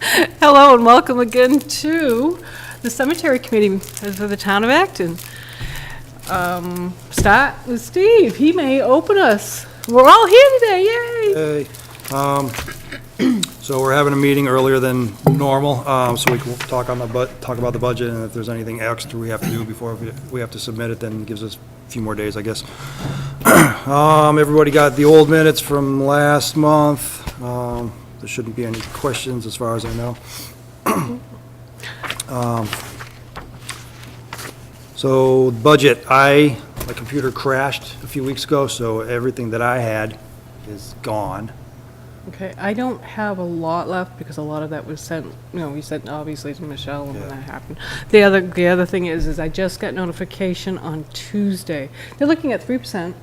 Hello and welcome again to the Cemetery Committee for the Town of Acton. Start with Steve. He may open us. We're all here today, yay! Hey, so we're having a meeting earlier than normal, so we can talk about the budget, and if there's anything extra we have to do before we have to submit it, then it gives us a few more days, I guess. Everybody got the old minutes from last month. There shouldn't be any questions as far as I know. So, budget, my computer crashed a few weeks ago, so everything that I had is gone. Okay, I don't have a lot left because a lot of that was sent, we sent obviously to Michelle when that happened. The other thing is I just got notification on Tuesday. They're looking at 3%,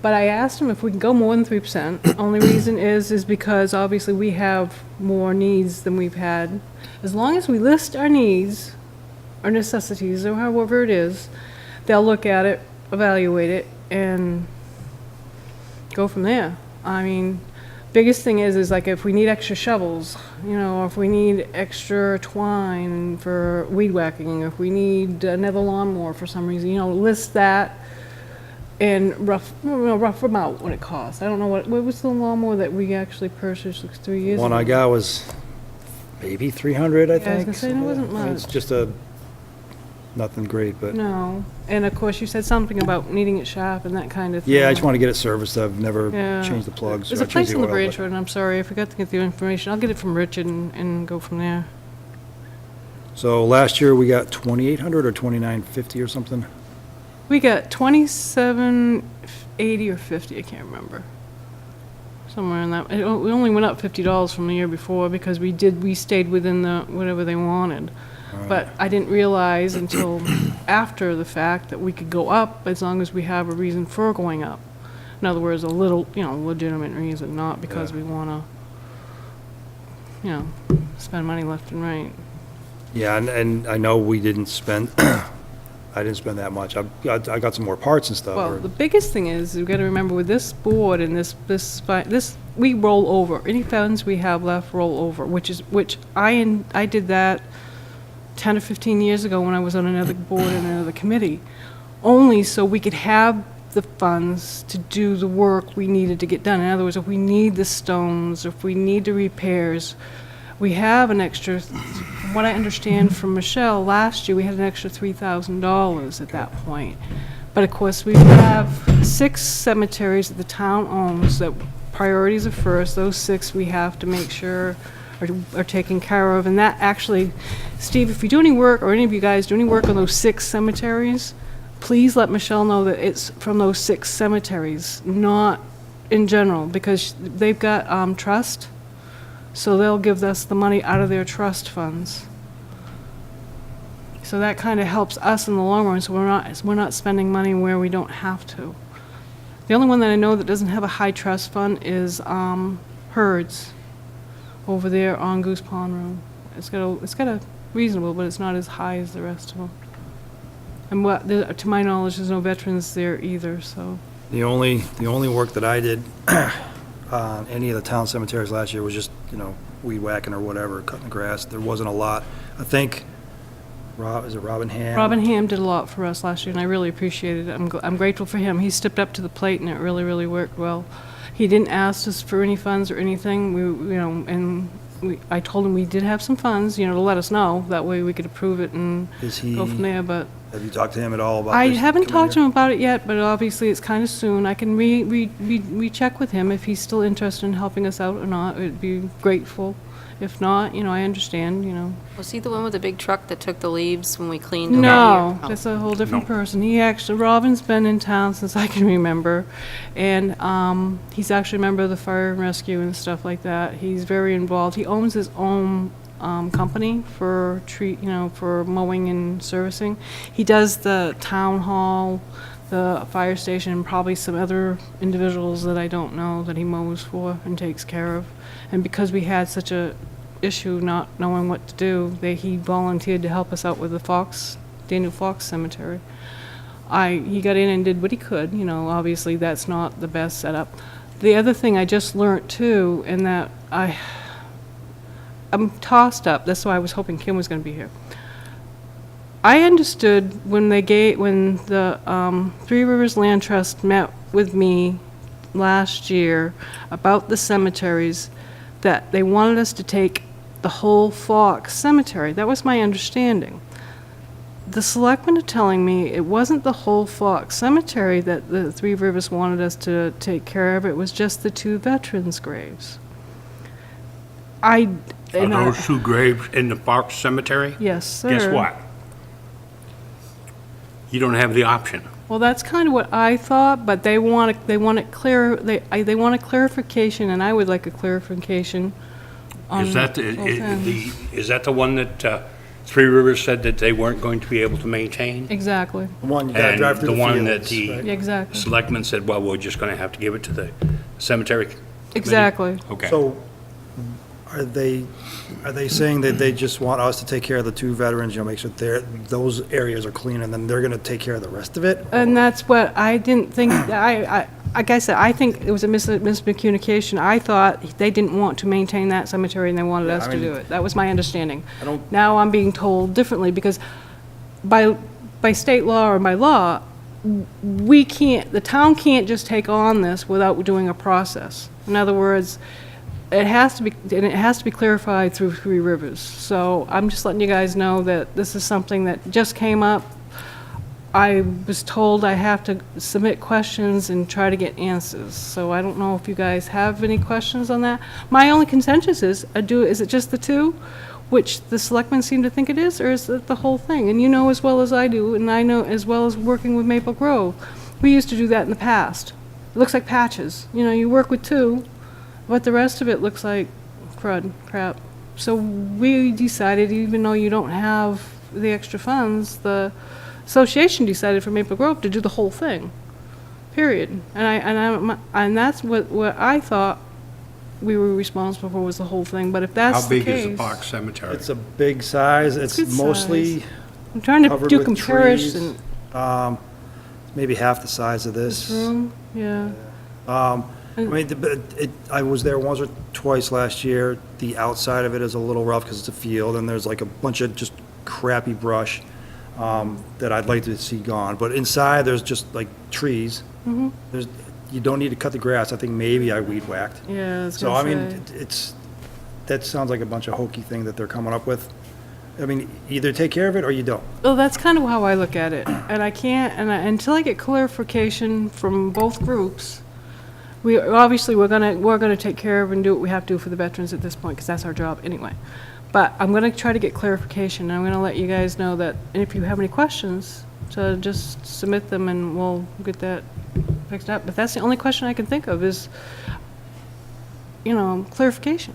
but I asked them if we can go more than 3%. Only reason is because obviously we have more needs than we've had. As long as we list our needs, our necessities, or however it is, they'll look at it, evaluate it, and go from there. I mean, biggest thing is like if we need extra shovels, or if we need extra twine for weed whacking, or if we need another lawnmower for some reason, list that and rough them out what it costs. I don't know what was the lawnmower that we actually purchased like 3 years ago. One I got was maybe 300, I think. I was gonna say, it wasn't much. It's just nothing great, but. No, and of course you said something about needing it sharp and that kind of thing. Yeah, I just want to get it serviced. I've never Yeah. changed the plugs. There's or a place changed on the oil, branch but- road, and I'm sorry, I forgot to get the information. I'll get it from Richard and go from there. So last year we got 2,800 or 2,950 or something. We got 2780 or 50, I can't remember. Somewhere in that. We only went up $50 from the year before because we stayed within the whatever they wanted. But I didn't realize until after the fact that we could go up as long as we have a reason for going up. In other words, a little, legitimate reason, not because we want to, spend money left and right. Yeah, and I know we didn't spend, I didn't spend that much. I got some more parts and stuff. Well, the biggest thing is, you've got to remember with this board and this, we roll over. Any funds we have left roll over, which I did that 10 or 15 years ago when I was on another board and another committee, only so we could have the funds to do the work we needed to get done. In other words, if we need the stones, if we need the repairs, we have an extra, from what I understand from Michelle, last year we had an extra $3,000 at that point. But of course, we have 6 cemeteries that the town owns that priorities are first. Those 6 we have to make sure are taken care of. And that actually, Steve, if you do any work, or any of you guys do any work on those 6 cemeteries, please let Michelle know that it's from those 6 cemeteries, not in general, because they've got trust, so they'll give us the money out of their trust funds. So that kind of helps us in the long run, so we're not spending money where we don't have to. The only one that I know that doesn't have a high trust fund is Herds over there on Goose Pond Road. It's got a reasonable, but it's not as high as the rest of them. And to my knowledge, there's no veterans there either, so. The only work that I did on any of the town cemeteries last year was just, weed whacking or whatever, cutting the grass. There wasn't a lot. I think, is it Robin Ham? Robin Ham did a lot for us last year, and I really appreciated it. I'm grateful for him. He stepped up to the plate, and it really, really worked well. He didn't ask us for any funds or anything. I told him we did have some funds, to let us know. That way we could approve it and go from there. But Have you talked to him at all about I this haven't coming talked to year? him about it yet, but obviously it's kind of soon. I can recheck with him if he's still interested in helping us out or not. I'd be grateful. If not, I understand. Was he the one with the big truck that took the leaves when we cleaned them No, out here? that's a whole different person. Robin's been in town since I can remember, and he's actually a member of the fire and rescue and stuff like that. He's very involved. He owns his own company for for mowing and servicing. He does the town hall, the fire station, and probably some other individuals that I don't know that he mows for and takes care of. And because we had such a issue not knowing what to do, he volunteered to help us out with the Daniel Fox Cemetery. He got in and did what he could. Obviously that's not the best setup. The other thing I just learned too, and that I'm tossed up. That's why I was hoping Kim was going to be here. I understood when the Three Rivers Land Trust met with me last year about the cemeteries, that they wanted us to take the whole Fox Cemetery. That was my understanding. The selectmen are telling me it wasn't the whole Fox Cemetery that the Three Rivers wanted us to take care of. It was just the 2 veterans' graves. Are those 2 graves in the Fox Cemetery? Yes, sir. Guess what? You don't have the option. Well, that's kind of what I thought, but they want it clear, they want a clarification, and I would like a clarification on Is that both ends. is that the one that Three Rivers said that they weren't going to be able to maintain? Exactly. The one you gotta And drive through the the one that fields, the right? Yeah, exactly. selectmen said, well, we're just going to have to give it to the cemetery committee? Exactly. Okay. So, are they saying that they just want us to take care of the 2 veterans, make sure those areas are clean, and then they're gonna take care of the rest of it? And that's what I didn't think, like I said, I think it was a miscommunication. I thought they didn't want to maintain that cemetery and they wanted Yeah, us I to mean- do it. That was my understanding. I don't- Now I'm being told differently because by state law or by law, we can't, the town can't just take on this without doing a process. In other words, it has to be clarified through Three Rivers. So I'm just letting you guys know that this is something that just came up. I was told I have to submit questions and try to get answers. So I don't know if you guys have any questions on that. My only consensus is it just the 2, which the selectmen seem to think it is, or is it the whole thing? And you know as well as I do, and I know as well as working with Maple Grove, we used to do that in the past. It looks like patches. You work with 2, but the rest of it looks like crap. So we decided, even though you don't have the extra funds, the association decided for Maple Grove to do the whole thing, period. And that's what I thought we were responsible for, was the whole thing, but if that's How the big is the case- Fox Cemetery? It's a big size, it's good mostly size. I'm trying to covered do with comparison. trees. Maybe half the size of This this. room, yeah. I mean, I was there once or twice last year. The outside of it is a little rough because it's a field, and there's like a bunch of just crappy brush that I'd like to see gone. But inside, there's just like trees. You don't need to cut the grass. I think maybe I weed whacked. Yeah, I was So, I gonna mean, say. that sounds like a bunch of hokey thing that they're coming up with. I mean, either take care of it or you don't. Well, that's kind of how I look at it, and I can't, until I get clarification from both groups, obviously, we're gonna take care of and do what we have to do for the veterans at this point, because that's our job anyway. But I'm gonna try to get clarification, and I'm gonna let you guys know that if you have any questions, to just submit them, and we'll get that fixed up. But that's the only question I can think of is, clarification.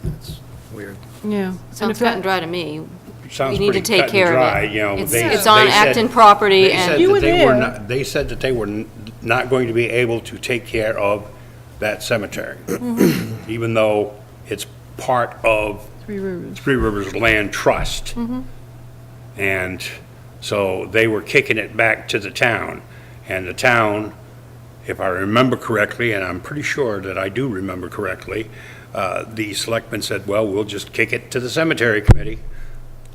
It's weird. Yeah. And Sounds if cut that- and dry to me. Sounds We need to pretty take cut and care of dry, it. they- It's on they said- Acton property, They said and You that were they were there. not, they said that they were not going to be able to take care of that cemetery, even though it's part of Three Rivers. Three Rivers Land Trust. And so they were kicking it back to the town. And the town, if I remember correctly, and I'm pretty sure that I do remember correctly, the selectmen said, well, we'll just kick it to the cemetery committee,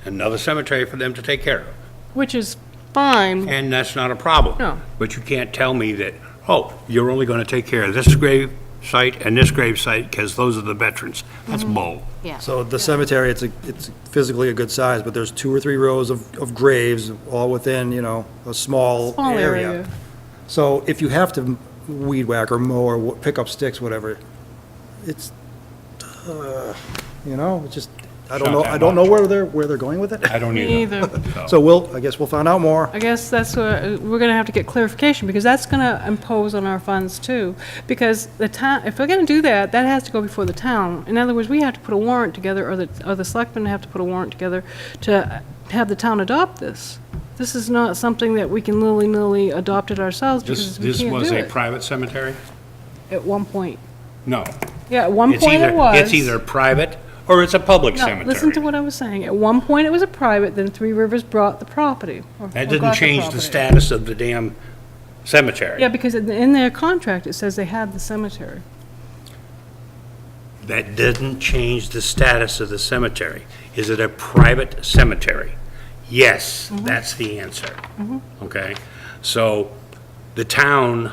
another cemetery for them to take care of. Which is fine. And that's not a problem. No. But you can't tell me that, oh, you're only going to take care of this grave site and this grave site because those are the veterans. That's bull. yeah. So the cemetery, it's physically a good size, but there's 2 or 3 rows of graves, all within, a small Small area. area. So if you have to weed whack or mow or pick up sticks, whatever, it's, it's just, I don't Not know, that I don't know much. where they're going with it. I don't Me either. either. So I guess we'll find out more. I guess that's what, we're gonna have to get clarification, because that's gonna impose on our funds too. Because the town, if we're gonna do that, that has to go before the town. In other words, we have to put a warrant together, or the selectmen have to put a warrant together to have the town adopt this. This is not something that we can willy-nilly adopt it ourselves, because we This can't was do a it. private cemetery? At one point. No. Yeah, at one It's point it was. It's either private or it's a public No, cemetery. listen to what I was saying. At one point it was a private, then Three Rivers brought the property. or That got didn't change the property. status of the damn cemetery. Yeah, because in their contract, it says they have the cemetery. That doesn't change the status of the cemetery. Is it a private cemetery? Yes, that's the answer. Okay? So the town,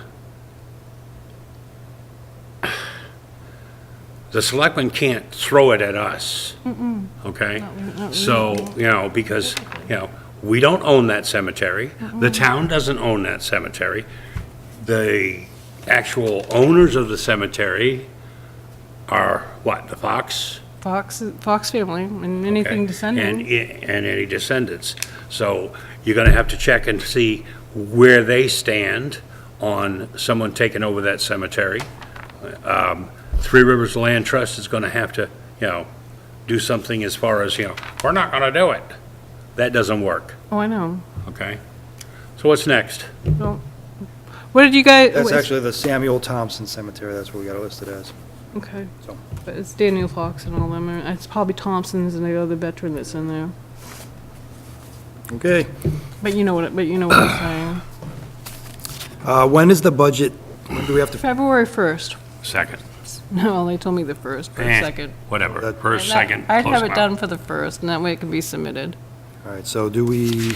the selectmen can't throw it at us. Okay? So, because, we don't own that cemetery. The town doesn't own that cemetery. The actual owners of the cemetery are what, the Fox? Fox family, and anything Okay. descending. And any descendants. So you're gonna have to check and see where they stand on someone taking over that cemetery. Three Rivers Land Trust is gonna have to, do something as far as, we're not gonna do it. That doesn't work, Oh, I know. okay? So what's next? So, what did you guys? That's actually the Samuel Thompson Cemetery, that's what we got it listed as. Okay, So, but it's Daniel Fox and all them, and it's probably Thompson's and the other veteran that's in there. okay. But you know what I'm saying. When is the budget, when do we have to, February 1st. Second. No, they told me the 1st, but Eh, second. Whatever, That- first, second, I'd close have it enough. done for the 1st, and that way it can be submitted. all right, so do we,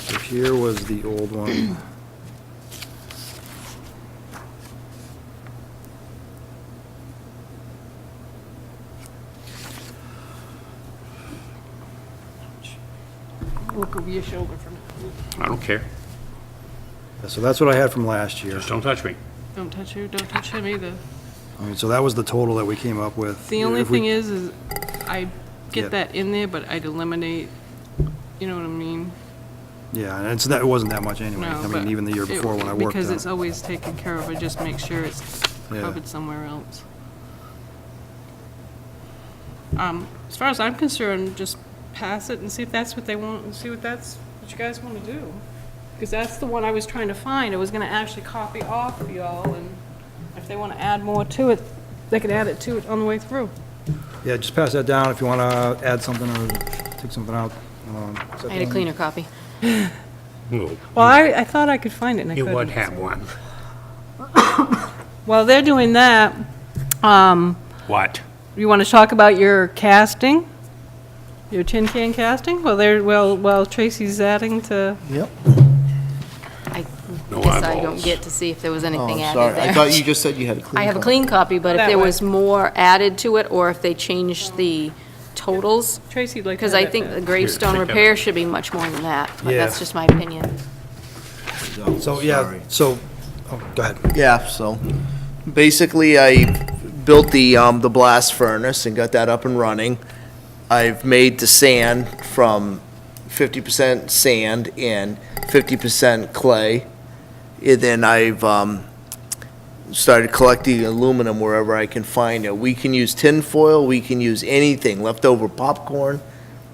so here was the old one. Look over your shoulder for now. I don't care, So that's what I had from last year. just don't touch me. Don't touch you, don't touch him either. I mean, so that was the total that we came up with. The only If we- thing is I Yeah. get that in there, but I'd eliminate, you know what I mean? Yeah, and it wasn't that much anyway. No, I but mean, even the year it- before when I worked Because on it's it. always taken care of, I just make sure it's Yeah. covered somewhere else. As far as I'm concerned, just pass it and see if that's what they want, and see what you guys want to do. Because that's the one I was trying to find. I was gonna actually copy off of y'all, and if they want to add more to it, they can add it to it on the way through. Yeah, just pass that down if you want to add something or take something out. Is that I had a the one? cleaner copy. Ooh, Well, I thought I could find it, and I You couldn't. would have so- one. While they're doing that, What? you want to talk about your casting? Your tin can casting? While Tracy's adding to, Yep. I No guess I eyeballs. don't get to see if there was Oh, anything added sorry. there. I thought you just said you had a clean I have a copy. clean copy, but if That there way. was more added to it, or if they changed the totals, Tracy'd like to because have I that think back. the gravestone Here, take that. repair should be much more than that. But Yeah. that's just my opinion. So, yeah, Sorry. so, oh, go ahead. Yeah, so basically I built the blast furnace and got that up and running. I've made the sand from 50% sand and 50% clay. And then I've started collecting aluminum wherever I can find it. We can use tin foil, we can use anything, leftover popcorn,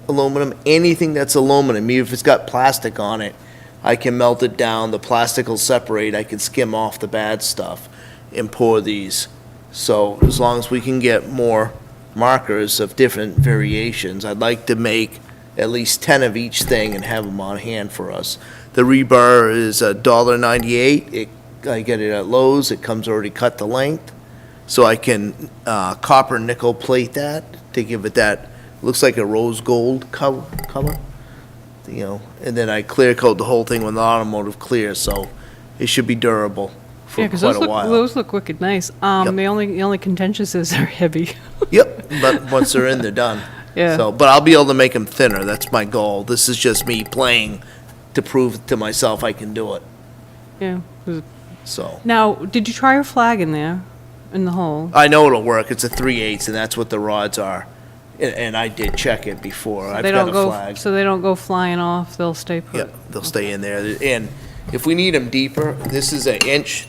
aluminum, anything that's aluminum, even if it's got plastic on it. I can melt it down, the plastic will separate, I can skim off the bad stuff and pour these. So as long as we can get more markers of different variations, I'd like to make at least 10 of each thing and have them on hand for us. The rebar is $1.98. I get it at Lowe's, it comes already cut to length. So I can copper nickel plate that to give it that, looks like a rose gold color. And then I clear coat the whole thing with automotive clear, so it should be durable for Yeah, because quite a while. those look wicked nice. Yep. The only contentious is they're heavy. Yep, but once they're in, they're done. Yeah. So, but I'll be able to make them thinner, that's my goal. This is just me playing to prove to myself I can do it, Yeah. so. Now, did you try your flag in there, in the hole? I know it'll work, it's a 3/8, and that's what the rods are. And I did check it before, I've They got don't a go, flag. so they don't go flying off, they'll stay put? Yep, they'll stay in there. And if we need them deeper, this is an inch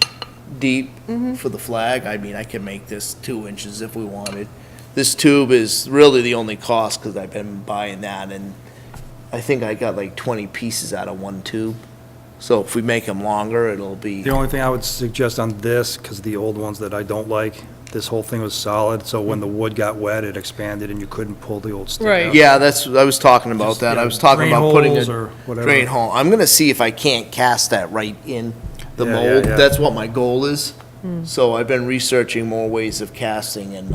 deep for the flag. I mean, I can make this 2 inches if we wanted. This tube is really the only cost because I've been buying that, and I think I got like 20 pieces out of one tube. So if we make them longer, it'll be, The only thing I would suggest on this, because the old ones that I don't like, this whole thing was solid, so when the wood got wet, it expanded and you couldn't pull the old stick Right. out. yeah, I was talking about that. I was talking Drain about putting holes a or whatever. drain hole. I'm gonna see if I can't cast that right in the Yeah, mold. yeah. That's what my goal is. So I've been researching more ways of casting and,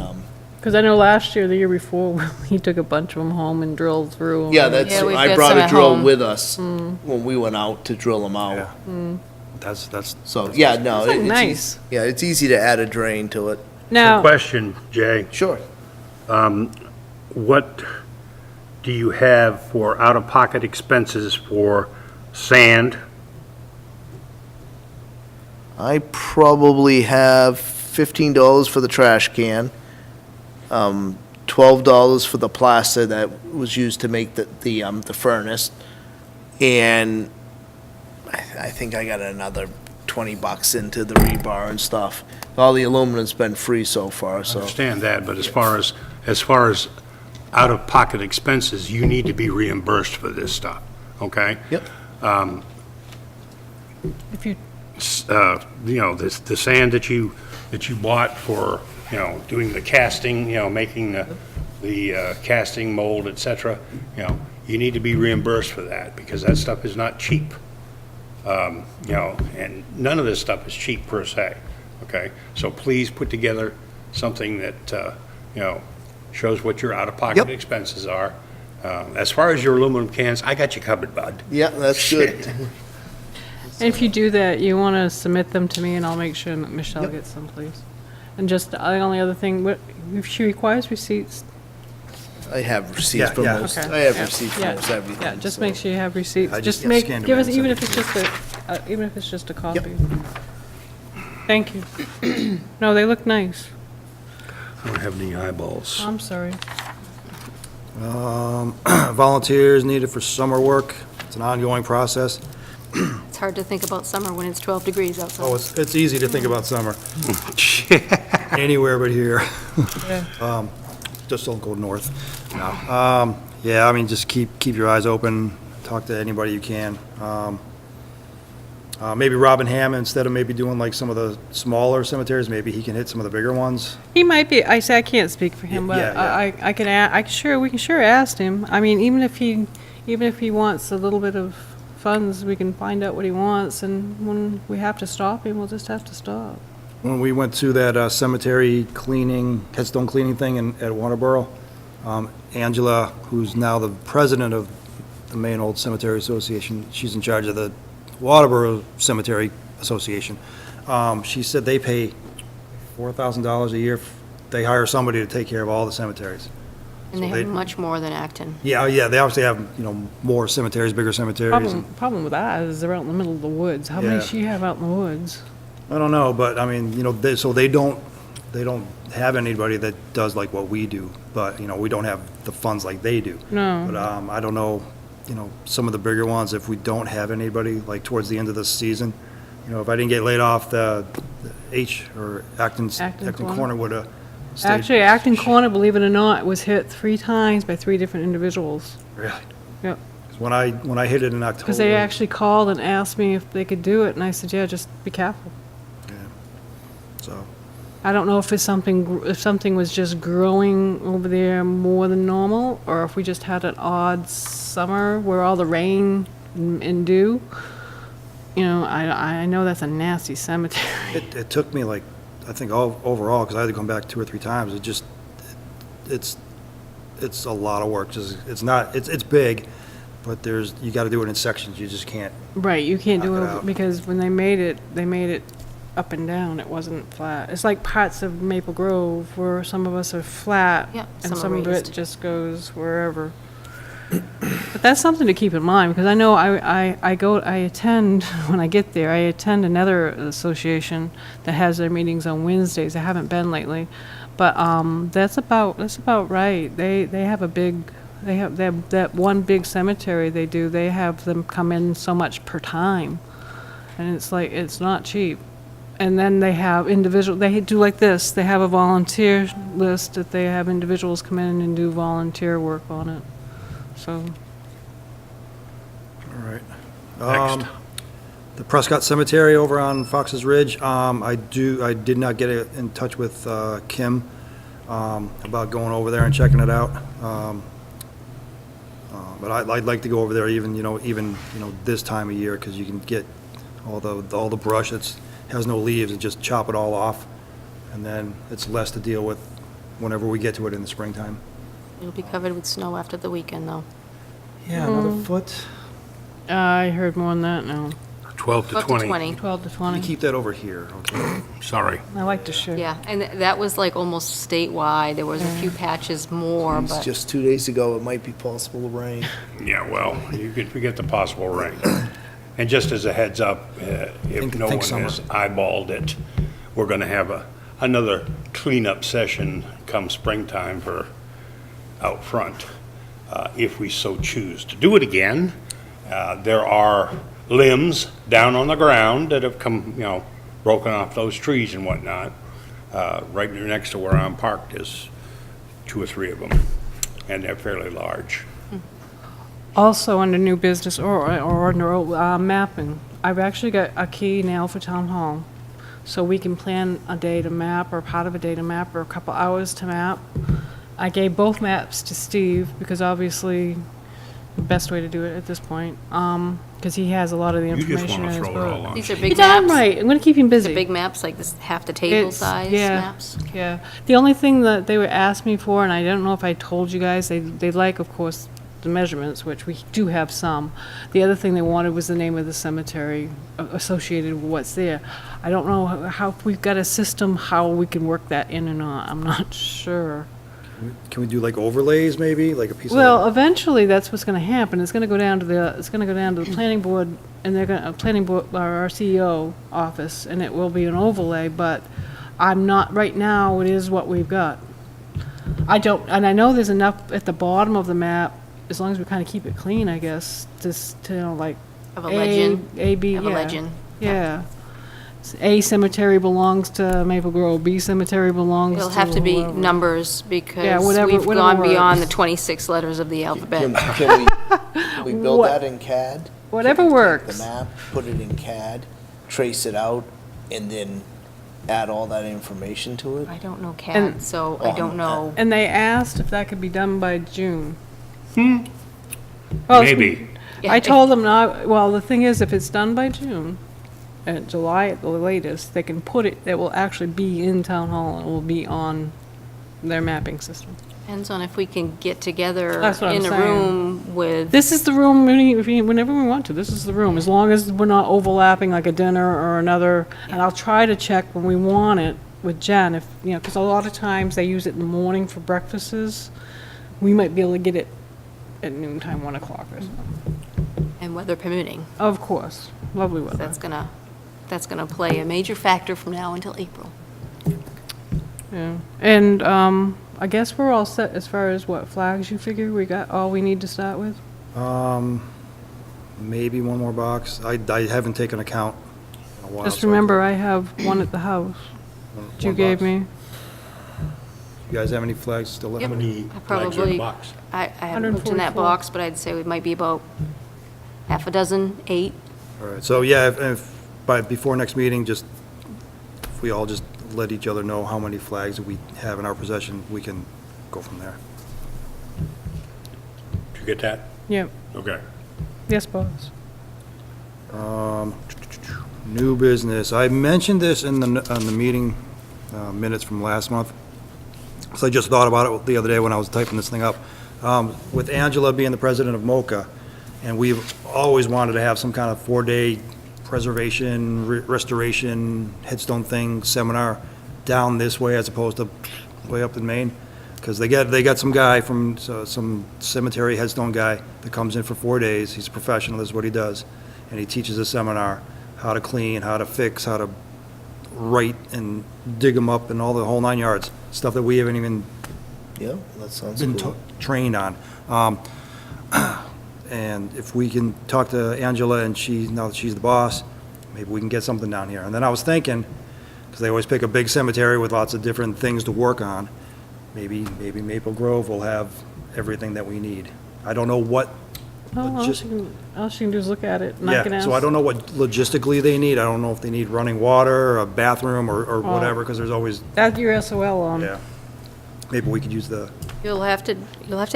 Because I know last year, the year before, he took a bunch of them home and drilled through 'em. yeah, that's, Yeah, we've I got brought some a at drill home. with us when we went out to drill them Yeah. out. That's, So, yeah, no. It's like it's nice. eas- Yeah, it's easy to add a drain to it. Now, Question, Jay, Sure. what do you have for out-of-pocket expenses for sand? I probably have $15 for the trash can, $12 for the plaster that was used to make the furnace, and I think I got another $20 into the rebar and stuff. All the aluminum's been free so far, I so. understand that, but as far as out-of-pocket expenses, you need to be reimbursed for this stuff, okay? Yep. if you, You know, the sand that you bought for, you know, doing the casting, you know, making the casting mold, et cetera, you know, you need to be reimbursed for that, because that stuff is not cheap. You know, and none of this stuff is cheap per se, okay? So please put together something that, you know, shows what your out-of-pocket Yep. expenses are. As far as your aluminum cans, I got you covered, bud. Yeah, that's good. and if you do that, you want to submit them to me, and I'll make sure that Michelle Yep. gets some, please. And just, the only other thing, what, if she requires receipts, I have receipts Yeah, for yeah. most, Okay. I have Yeah. receipts for Yeah. most everything. yeah, just so. make sure you have receipts. I just, Just yeah, make, scanned them give in us, and even if sent it's just even if it's just a copy. Thank you. No, they look nice. I don't have any eyeballs. I'm sorry. Volunteers needed for summer work. It's an ongoing process. It's hard to think about summer when it's 12 degrees outside. Oh, it's easy to think about summer. Anywhere but here. Yeah. Just don't go north. No. Yeah, I mean, just keep your eyes open, talk to anybody you can. Maybe Robin Hammond, instead of maybe doing like some of the smaller cemeteries, maybe he can hit some of the bigger ones. He might be, I say I can't speak for him, but Yeah, yeah. I can, we can sure ask him. I mean, even if he wants a little bit of funds, we can find out what he wants, and when we have to stop him, we'll just have to stop. When we went to that cemetery cleaning, headstone cleaning thing at Waterboro, Angela, who's now the president of the Maine Old Cemetery Association, she's in charge of the Waterboro Cemetery Association. She said they pay $4,000 a year. They hire somebody to take care of all the cemeteries. And they so have they- much more than Acton. Yeah, they obviously have, more cemeteries, bigger cemeteries. Problem with that is they're out in the middle of the woods. How many Yeah. does she have out in the woods? I don't know, but I mean, so they don't have anybody that does like what we do, but, we don't have the funds like they do. No. But, I don't know, some of the bigger ones, if we don't have anybody, like towards the end of the season, if I didn't get laid off, the Acton Acton Corner? Corner would have stayed. Actually, Acton Corner, believe it or not, was hit 3 times by 3 different individuals. Really? Yep. 'Cause when I hit it in October. Because they actually called and asked me if they could do it, and I said, yeah, just be careful. So, I don't know if something was just growing over there more than normal, or if we just had an odd summer where all the rain and dew. I know that's a nasty cemetery. it took me like, I think overall, because I had to come back 2 or 3 times, it's a lot of work. It's big, but you got to do it in sections. You just can't. Right, you can't do Knock it it, out. because when they made it up and down, it wasn't flat. It's like parts of Maple Grove where some of us are flat, Yeah, and some some are of it raised. just goes wherever. But that's something to keep in mind, because I know I attend, when I get there, I attend another association that has their meetings on Wednesdays. I haven't been lately, but that's about right. They have that one big cemetery they do. They have them come in so much per time, and it's not cheap. And then they have they do like this. They have a volunteer list that they have individuals come in and do volunteer work on it. So, All right. Next. The Prescott Cemetery over on Fox's Ridge, I did not get in touch with Kim about going over there and checking it out. But I'd like to go over there even this time of year, because you can get all the brush has no leaves, and just chop it all off. And then it's less to deal with whenever we get to it in the springtime. It'll be covered with snow after the weekend, though. Yeah, another foot. I heard more than that now. 12 to 12 to 20. 20. 12 to You 20. keep that over here, okay? Sorry. I like to share. Yeah, and that was like almost statewide. There was a few patches more, It's but just 2 days ago, it might be possible to rain. Yeah, well, you could forget the possible rain. And just as a heads up, if no one think summer. has eyeballed it, we're going to have another cleanup session come springtime for out front, if we so choose to do it again. There are limbs down on the ground that have come, broken off those trees and whatnot. Right next to where I'm parked is 2 or 3 of them, and they're fairly large. Also, under new business or under mapping, I've actually got a key now for town hall. So we can plan a day to map, or part of a day to map, or a couple hours to map. I gave both maps to Steve, because obviously, the best way to do it at this point, because he has a lot of the You just information in want to his throw it all book. on. these are sheet. big You're darn maps. right, I'm gonna keep him busy. Big maps, like this, half the table It's- size yeah, maps. Yeah. The only thing that they would ask me for, and I don't know if I told you guys, they like, of course, the measurements, which we do have some. The other thing they wanted was the name of the cemetery associated with what's there. I don't know how, if we've got a system, how we can work that in or not. I'm not sure. Can we do like overlays, maybe, like a piece of? Well, eventually, that's what's gonna happen. It's gonna go down to the planning board, and they're gonna, planning board, or our CEO office, and it will be an overlay, but I'm not, right now, it is what we've got. I don't, and I know there's enough at the bottom of the map, as long as we kinda keep it clean, I guess, just to, like. Of a legend. A, B, Of yeah. a legend. Yeah. A cemetery belongs to Maple Grove, B cemetery belongs to It'll have to be whoever. numbers, Yeah, because whatever- we've whatever gone beyond the works. 26 letters of the Can alphabet. can we build What- that in CAD? Whatever Can we take works. The map, put it in CAD, trace it out, and then add all that information to it? I don't know CAD, And- so I don't know. And they asked if that could be done by June. Well, it's- Maybe. Yeah, I if- told them not, well, the thing is, if it's done by June, at July at the latest, they can put it, it will actually be in town hall, and it will be on their mapping system. Depends on if we can get together That's what I'm in a saying. room with, This is the room, whenever we want to, this is the room, as long as we're not overlapping like a dinner or another, and I'll try to check when we want it with Jen, if, because a lot of times they use it in the morning for breakfasts. We might be able to get it at noontime, 1 o'clock or something. and weather permitting. Of course, lovely weather. That's gonna play a major factor from now until April. Yeah, and I guess we're all set as far as what flags you figure we got all we need to start with? Maybe one more box. I haven't taken account in a while. Just so I- remember, I have one at the house one- that you one gave box. me. You guys have any flags still left? Yep. How many I flags are in probably, the box? I haven't looked in that 144. box, but I'd say it might be about half a dozen, 8. All right, so yeah, before next meeting, if we all just let each other know how many flags we have in our possession, we can go from there. Did you get that? Yep, Okay. yes, boss. New business. I mentioned this on the meeting minutes from last month. So I just thought about it the other day when I was typing this thing up. With Angela being the president of MOCA, and we've always wanted to have some kind of 4-day preservation, restoration, headstone thing, seminar down this way as opposed to way up in Maine. Because they got some guy from, some cemetery headstone guy that comes in for 4 days. He's a professional, this is what he does. And he teaches a seminar, how to clean, how to fix, how to write and dig them up and all the whole 9 yards. Stuff that we haven't even Yeah, that sounds been cool. trained on. And if we can talk to Angela and now that she's the boss, maybe we can get something down here. And then I was thinking, because they always pick a big cemetery with lots of different things to work on, maybe Maple Grove will have everything that we need. I don't know what, Oh, just- all she can do is look at it, and I can yeah, ask. so I don't know what logistically they need. I don't know if they need running water, a bathroom, or whatever, because there's always, Add your SOL on. yeah. Maybe we could use the You'll have to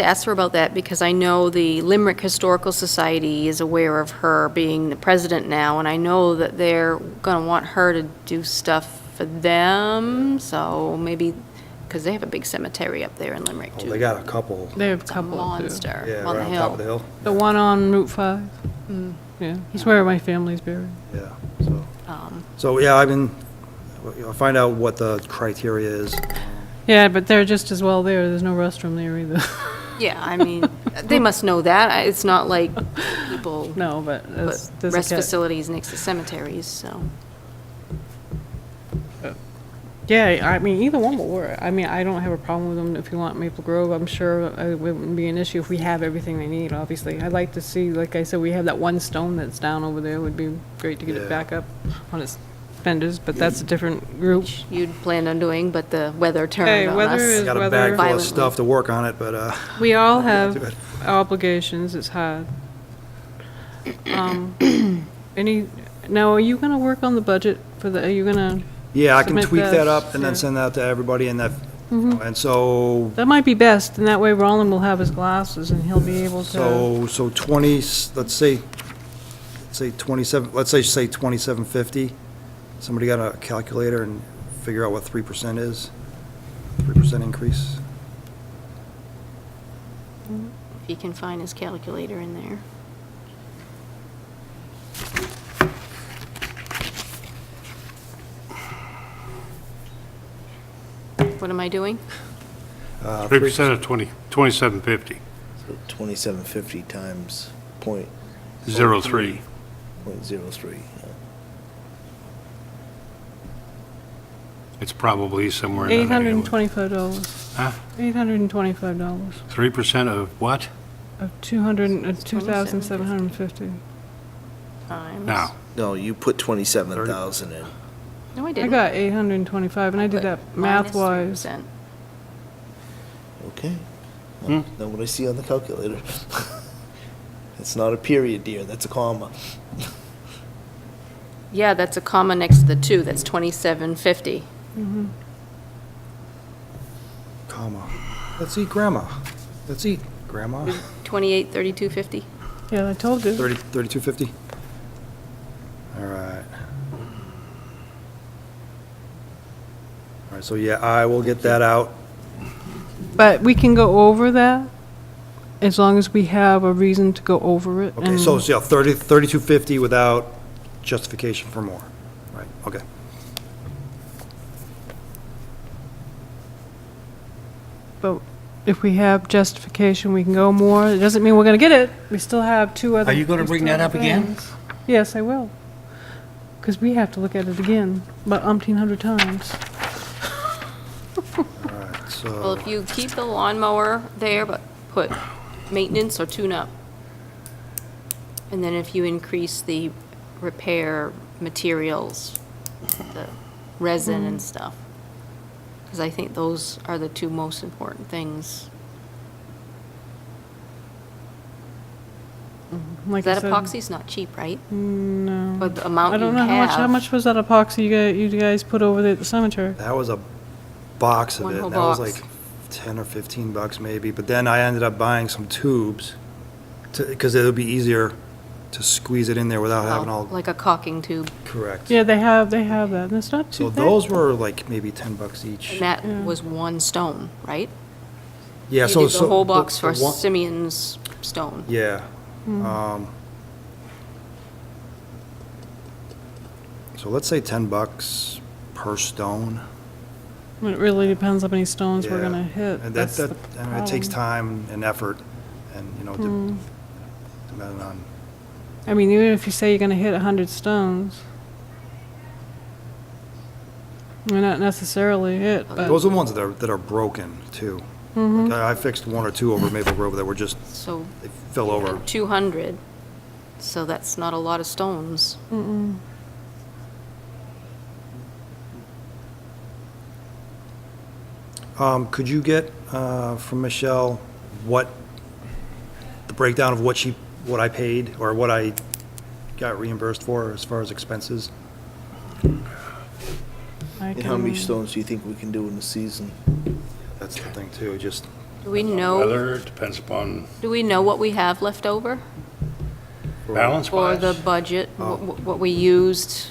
ask her about that, because I know the Limerick Historical Society is aware of her being the president now, and I know that they're gonna want her to do stuff for them, so maybe, because they have a big cemetery up there in Limerick, Oh, too. they got a couple, They have a It's a couple too. monster yeah, on right the on top of the hill. hill. The one on Route 5. Yeah, that's where my family's buried. Yeah, so, Um, yeah, I've been, I'll find out what the criteria is. Yeah, but they're just as well there. There's no restroom there either. Yeah, I mean, they must know that. It's not like people No, but put there's a rest catch. facilities next to cemeteries, so. Yeah, I mean, either one will work. I mean, I don't have a problem with them if you want Maple Grove. I'm sure it wouldn't be an issue if we have everything they need, obviously. I'd like to see, like I said, we have that one stone that's down over there. It would be great to get Yeah. it back up on its fenders, but that's a different group. You'd planned on doing, but the weather Hey, turned on weather us. is- Got a Whether- bag full of Violently. stuff to work on it, but, We all do have it. obligations. It's hard. Now, are you gonna work on the budget for the, are you gonna, yeah, I can Submit tweak the- that up and then yeah. send that to everybody and that, and so, that might be best, and that way Roland will have his glasses and he'll be able to. so 20, let's say 27, let's say 2750. Somebody got a calculator and figure out what 3% is? 3% increase? If he can find his calculator in there. What am I doing? 3% of 2750, So 2750 times point 03. point 03. Yeah. It's probably somewhere in that neighborhood. $825. Huh? $825 3% of what? of 2,750. Times. Now, No, you put 27,000 in. No, I I didn't. got 825, and I did that Minus math-wise. 3%. Okay. Not what I see on the calculator. It's not a period, dear, that's a comma. Yeah, that's a comma next to the 2, that's 2750. Comma. Let's eat grandma. Let's eat grandma. 283250. Yeah, I told you. 3250? All right. All right, so yeah, I will get that out. But we can go over that, as long as we have a reason to go over it. Okay, so, and- yeah, 3250 without justification for more. Right, okay. But if we have justification, we can go more. It doesn't mean we're gonna get it. We still have two other. Are you gonna bring that up again? things. Yes, I will. Because we have to look at it again, about umpteen hundred times. All right, Well, so, if you keep the lawnmower there, but put maintenance or tune-up. And then if you increase the repair materials, the resin and stuff. Because I think those are the two most important things. Like I That said, epoxy's not cheap, right? No. But the amount I you don't know how have. much was that epoxy you guys put over there at the cemetery? that was a box of One it. whole That was box. like 10 or 15 bucks maybe, but then I ended up buying some tubes because it would be easier to squeeze it in there without having all, Like a caulking tube. correct. Yeah, they have that, and it's not too So thick. those were like maybe 10 bucks each. And that Yeah. was one stone, right? Yeah, You so. did the whole box for the one- Simeon's stone. Yeah. Hmm. So let's say 10 bucks per stone. It really depends how many stones we're Yeah. gonna hit. And That's that, the and it takes problem. time and effort and, you know, Hmm. depending on, I mean, even if you say you're gonna hit 100 stones, may not necessarily hit, but. those are the ones that are broken too. Mm-hmm. Like, I fixed one or two over Maple Grove that were just, So they fell over. 200, so that's not a lot of stones. Could you get, from Michelle, the breakdown of what I paid or what I got reimbursed for as far as expenses? I And how many can- stones do you think we can do in the season? That's the thing too, just, Do we know, Weather, it depends upon what we have left over balance for wise. the budget, what we used?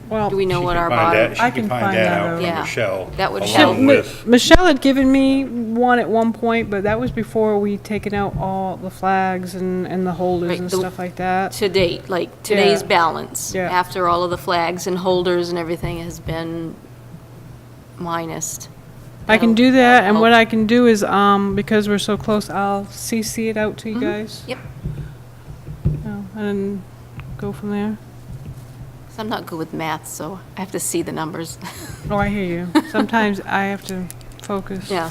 Well, Do we know She what can our find bottom? that- She I can can find find that that out out. from Yeah. Michelle. That would along help. with- Michelle had given me one at one point, but that was before we taken out all the flags and the holders Right, and the- stuff like that. To date, like today's Yeah. balance, Yeah. after all of the flags and holders and everything has been minused. I can That'll- do that, and that'll what help. I can do is, because we're so close, I'll CC it out to you guys. Yep, And go from there. 'cause I'm not good with math, so I have to see the numbers. Oh, I hear you. Sometimes I have to focus. Yeah.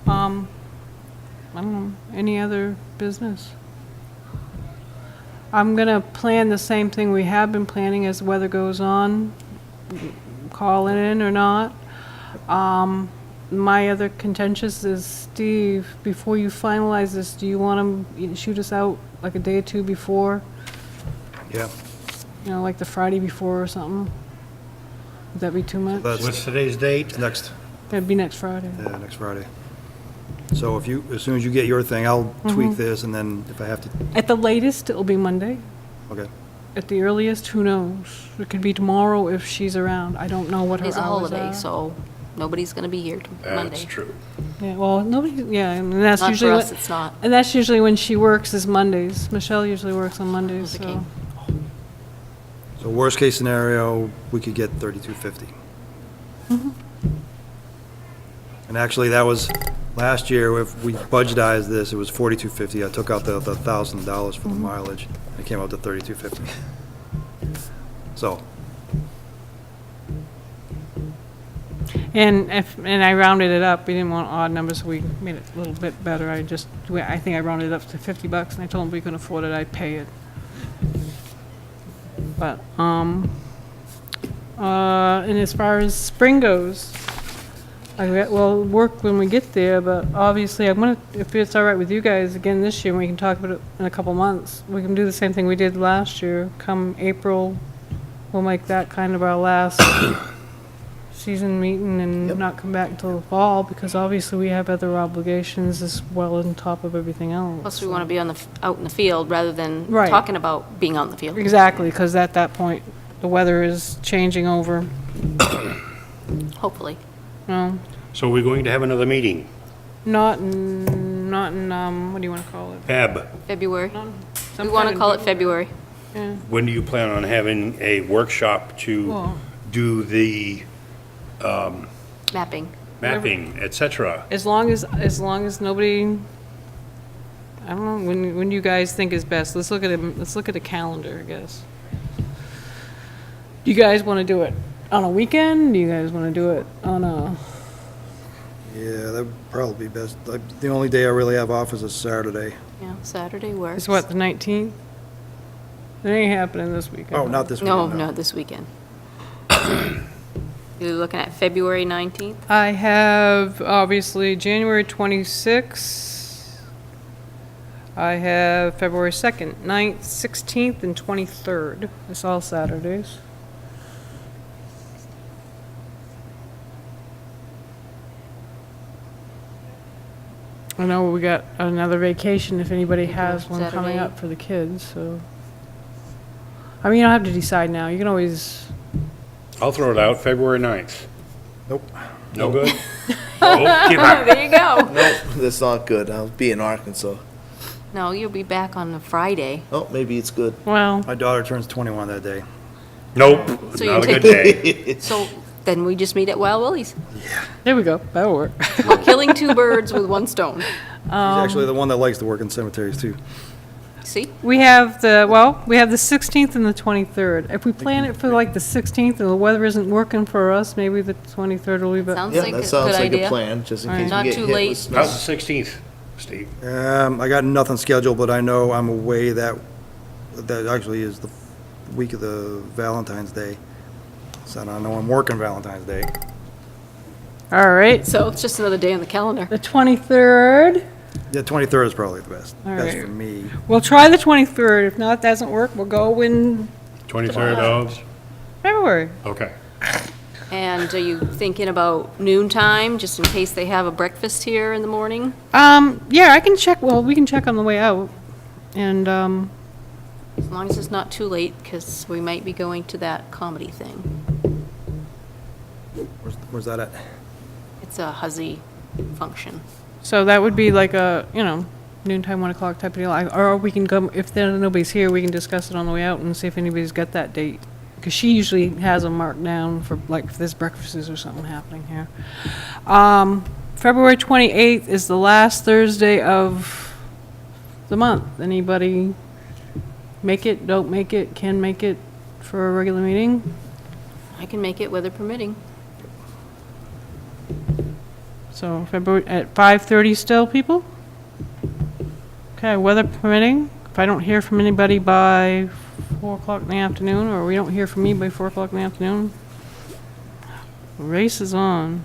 I don't know, any other business? I'm gonna plan the same thing we have been planning as the weather goes on, call it in or not. My other contentious is, Steve, before you finalize this, do you want to shoot us out like a day or two before? Yeah, You know, like the Friday before or something? Would that be too much? that's What's today's date? next, That'd be next Friday. yeah, next Friday. So if you, as soon as you get your thing, I'll tweak this, and then if I have to, At the latest, it'll be Monday. okay. At the earliest, who knows? It could be tomorrow if she's around. I don't know what her It's a hours holiday, are. so nobody's gonna be here Monday. That's true. Yeah, well, nobody, yeah, and that's Not for usually, us, when- it's not. and that's usually when she works is Mondays. Michelle usually works on Mondays, Okay. so. So worst case scenario, we could get 3250. And actually, that was, last year, if we budgetized this, it was 4250. I took out the $1,000 for the mileage. It came out to 3250. So, And I rounded it up. We didn't want odd numbers, so we made it a little bit better. I think I rounded it up to $50, and I told them we couldn't afford it, I'd pay it. But, and as far as spring goes, we'll work when we get there, but obviously I'm gonna, if it's all right with you guys, again this year, we can talk about it in a couple months. We can do the same thing we did last year. Come April, we'll make that kind of our last season meeting and not come back until the fall, because obviously we have other obligations as well on top of everything else. Plus, we wanna be out in the field rather than Right. talking about being out in the field. Exactly, because at that point, the weather is changing over. Hopefully. No, So we're going to have another meeting, not in, what do you want to call it? Feb. February. We Sometime wanna in call it February. Yeah. When do you plan on having a workshop to Well- do the Mapping. mapping, et cetera? As long as nobody, I don't know, when you guys think is best, let's look at a calendar, I guess. Do you guys want to do it on a weekend? Do you guys want to do it on a, yeah, that would probably be best. The only day I really have off is a Saturday. Yeah, Saturday works. it's what, the 19th? It ain't happening this weekend. Oh, not this No, weekend, no, this weekend. You're looking at February 19th? I have, obviously, January 26th. I have February 2nd, 9th, 16th, and 23rd. It's all Saturdays. I know we got another vacation if anybody has one coming Saturday. up for the kids, so. I mean, you don't have to decide now. You can always, I'll throw it out, February 9th. Nope. No good? Oh, give up. There you go. That's not good. I'll be in Arkansas. No, you'll be back on the Friday. Oh, maybe it's good. well, My daughter turns 21 that day. Nope, So you not a take- good day. So then we just meet at Wild Willie's. there we go. That'll work. We're killing two birds with one stone. She's actually the one that likes to work in cemeteries, too. See? We have the 16th and the 23rd. If we plan it for like the 16th and the weather isn't working for us, maybe the 23rd will be better. Sounds Yeah, like a that good sounds like a idea. plan, just in case Not we get too hit late. with snow. How's the 16th, Steve? I got nothing scheduled, but I know I'm away that actually is the week of the Valentine's Day. So I know I'm working Valentine's Day. All right, So it's just another day on the calendar. the 23rd. Yeah, 23rd is probably the best. All Best right. for me. We'll try the 23rd. If not, doesn't work, we'll go in 23rd of? February. Okay. And are you thinking about noon time, just in case they have a breakfast here in the morning? Yeah, I can check, well, we can check on the way out. And, As long as it's not too late, because we might be going to that comedy thing. Where's that at? It's a Huzzy function. so that would be like a, noontime, 1 o'clock type of deal. Or we can go, if nobody's here, we can discuss it on the way out and see if anybody's got that date. Because she usually has them marked down for, like, if there's breakfasts or something happening here. February 28th is the last Thursday of the month. Anybody make it, don't make it, can make it for a regular meeting? I can make it, weather permitting. So February, at 5:30 still, people? Okay, weather permitting. If I don't hear from anybody by 4 o'clock in the afternoon, or we don't hear from me by 4 o'clock in the afternoon, the race is on.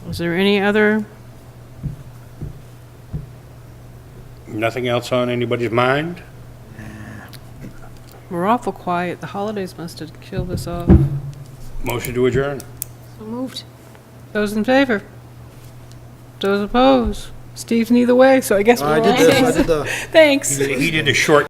Is there any other, Nothing else on anybody's mind? we're awful quiet. The holidays must have killed us off. Motion to adjourn. So moved. Those in favor? Those opposed? Steve's neither way, so I guess we're I all did this, I saying did the. thanks. He did a short